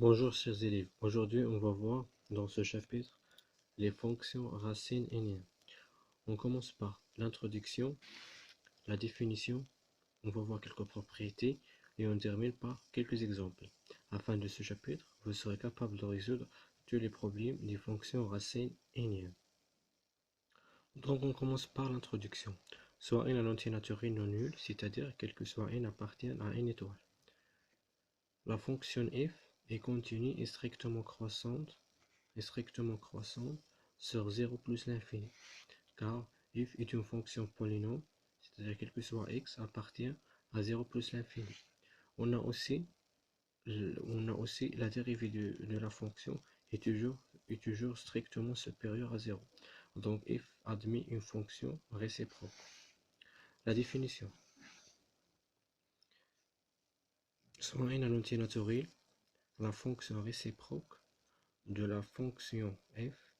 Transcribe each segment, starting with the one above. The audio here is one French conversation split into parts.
Bonjour chers élèves, aujourd'hui on va voir dans ce chapitre les fonctions racines et liens. On commence par l'introduction, la définition, on va voir quelques propriétés et on termine par quelques exemples. À la fin de ce chapitre, vous serez capable de résoudre tous les problèmes des fonctions racines et liens. Donc on commence par l'introduction. Soit n un entier naturel non nul, c'est-à-dire quel que soit n appartient à n étoile. La fonction f est continue et strictement croissante sur 0 plus l'infini, car f est une fonction polynôme, c'est-à-dire quel que soit x appartient à 0 plus l'infini. On a aussi la dérivée de la fonction est toujours strictement supérieure à 0. Donc f admet une fonction réciproque. La définition. Soit n un entier naturel, la fonction réciproque de la fonction f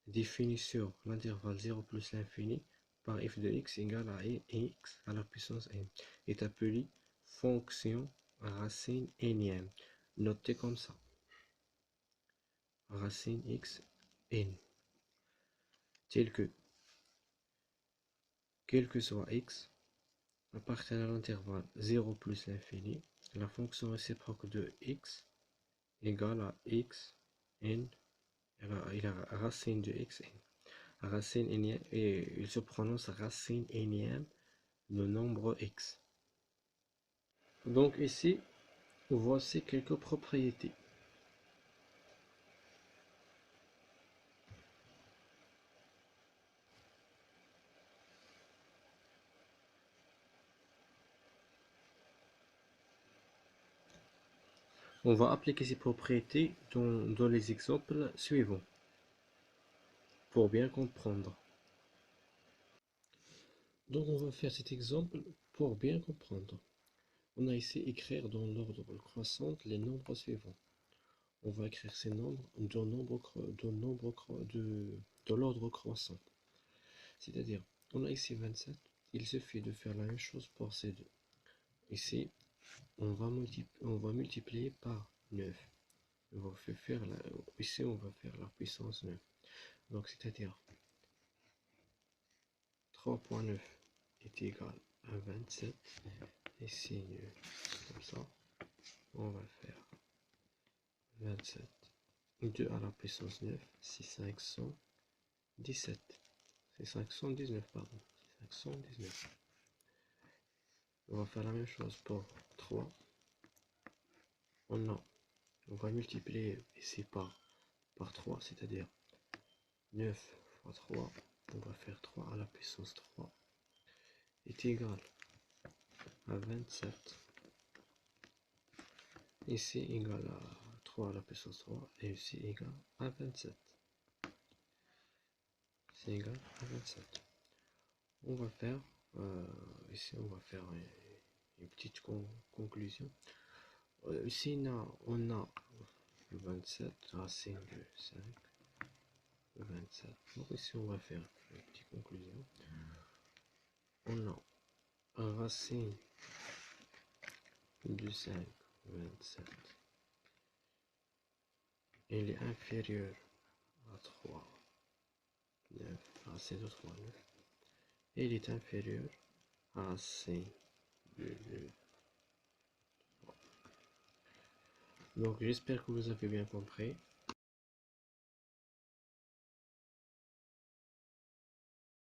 définie sur l'intervalle 0 plus l'infini par f de x égale à x à la puissance n est appelée fonction racine énième, notée comme ça, racine x n, tel que quel que soit x appartient à l'intervalle 0 plus l'infini, la fonction réciproque de x égale à x n, et la racine de x n. Racine énième, et il se prononce racine énième le nombre x. Donc ici, voici quelques propriétés. On va appliquer ces propriétés dans les exemples suivants pour bien comprendre. Donc on va faire cet exemple pour bien comprendre. On a ici écrire dans l'ordre croissant les nombres suivants. On va écrire ces nombres dans l'ordre croissant. C'est-à-dire, on a ici 27, il suffit de faire la même chose pour ces deux. Ici, on va multiplier par 9. Ici, on va faire la puissance 9. Donc, c'est-à-dire 3.9 est égal à 27. Ici, comme ça, on va faire 27. 2 à la puissance 9, c'est 517. C'est 519, pardon. 519. On va faire la même chose pour 3. On va multiplier ici par 3, c'est-à-dire 9 fois 3, on va faire 3 à la puissance 3, est égal à 27. Ici égal à 3 à la puissance 3, et ici égal à 27. C'est égal à 27. On va faire, ici on va faire une petite conclusion. Ici on a 27 racine de 5. 27. Donc ici on va faire une petite conclusion. On a un racine de 5, 27. Il est inférieur à 3, 9. Racine de 3, 9. Et il est inférieur à racine de 2. Donc j'espère que vous avez bien compris.